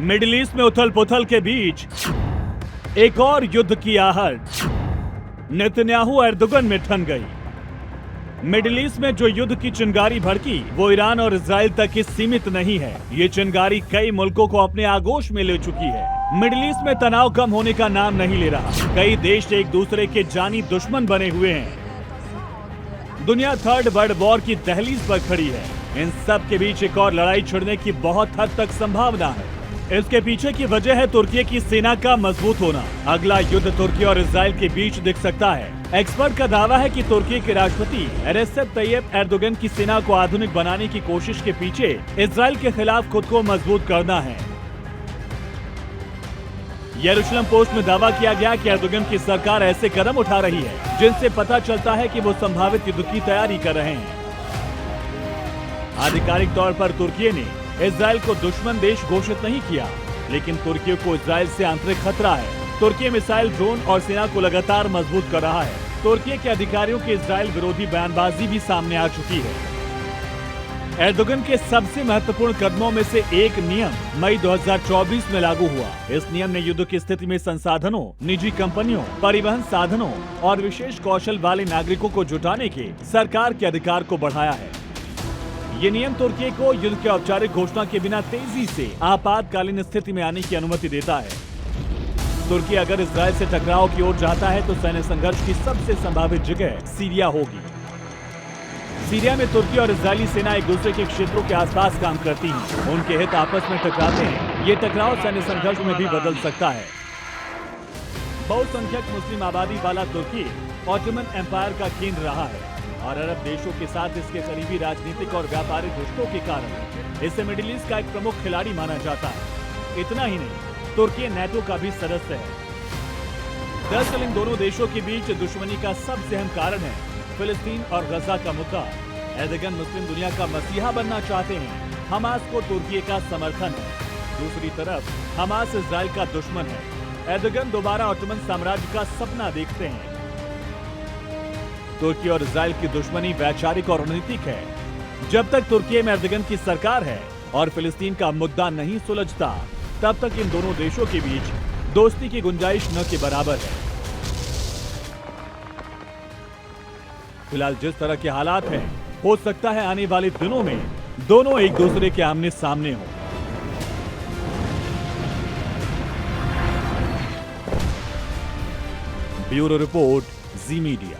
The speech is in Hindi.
मिडिल ईस्ट में उथल पुथल के बीच एक और युद्ध की आहट नेतन्याहू एर्दोगन में ठन गई। मिडिल ईस्ट में जो युद्ध की चिंगारी भड़की वो ईरान और इजराइल तक ही सीमित नहीं है। ये चिंगारी कई मुल्कों को अपने आगोश में ले चुकी है। मिडिल ईस्ट में तनाव कम होने का नाम नहीं ले रहा। कई देश एक दूसरे के जानी दुश्मन बने हुए हैं। दुनिया थर्ड वर्ल्ड वॉर की दहलीज पर खड़ी है। इन सब के बीच एक और लड़ाई छिड़ने की बहुत हद तक संभावना है। इसके पीछे की वजह है तुर्की की सेना का मजबूत होना। अगला युद्ध तुर्की और इजराइल के बीच दिख सकता है। एक्सपर्ट का दावा है कि तुर्की के राष्ट्रपति रेसेप तैयब एर्दोगन की सेना को आधुनिक बनाने की कोशिश के पीछे इजराइल के खिलाफ खुद को मजबूत करना है। यरूशलेम पोस्ट में दावा किया गया कि एर्दोगन की सरकार ऐसे कदम उठा रही है जिनसे पता चलता है कि वो संभावित युद्ध की तैयारी कर रहे हैं। आधिकारिक तौर पर तुर्की ने इजराइल को दुश्मन देश घोषित नहीं किया, लेकिन तुर्की को इजराइल से आंतरिक खतरा है। तुर्की मिसाइल, ड्रोन और सेना को लगातार मजबूत कर रहा है। तुर्की के अधिकारियों की इजराइल विरोधी बयानबाजी भी सामने आ चुकी है। एर्दोगन के सबसे महत्वपूर्ण कदमों में से एक नियम मई 2024 में लागू हुआ। इस नियम ने युद्ध की स्थिति में संसाधनों, निजी कंपनियों, परिवहन साधनों और विशेष कौशल वाले नागरिकों को जुटाने के सरकार के अधिकार को बढ़ाया है। ये नियम तुर्की को युद्ध की औपचारिक घोषणा के बिना तेजी से आपातकालीन स्थिति में आने की अनुमति देता है। तुर्की अगर इजराइल से टकराव की ओर जाता है तो सैन्य संघर्ष की सबसे संभावित जगह सीरिया होगी। सीरिया में तुर्की और इजरायली सेना एक दूसरे के क्षेत्रों के आसपास काम करती हैं। उनके हित आपस में टकराते हैं। ये टकराव सैन्य संघर्ष में भी बदल सकता है। बहुसंख्यक मुस्लिम आबादी वाला तुर्की ऑटोमन एम्पायर का केंद्र रहा है और अरब देशों के साथ इसके करीबी राजनीतिक और व्यापारिक रिश्तों के कारण इसे मिडिल ईस्ट का एक प्रमुख खिलाड़ी माना जाता है। इतना ही नहीं, तुर्की नेटो का भी सदस्य है। दरअसल इन दोनों देशों के बीच दुश्मनी का सबसे अहम कारण है फिलिस्तीन और गजा का मुद्दा। एर्दोगन मुस्लिम दुनिया का मसीहा बनना चाहते हैं। हमास को तुर्की का समर्थन है। दूसरी तरफ हमास इजराइल का दुश्मन है। एर्दोगन दोबारा ऑटोमन साम्राज्य का सपना देखते हैं। तुर्की और इजराइल की दुश्मनी वैचारिक और रणनीतिक है। जब तक तुर्की में एर्दोगन की सरकार है और फिलिस्तीन का मुद्दा नहीं सुलझता, तब तक इन दोनों देशों के बीच दोस्ती की गुंजाइश न के बराबर है। फिलहाल जिस तरह के हालात हैं, हो सकता है आने वाले दिनों में दोनों एक दूसरे के आमने सामने हों। ब्यूरो रिपोर्ट, जी मीडिया।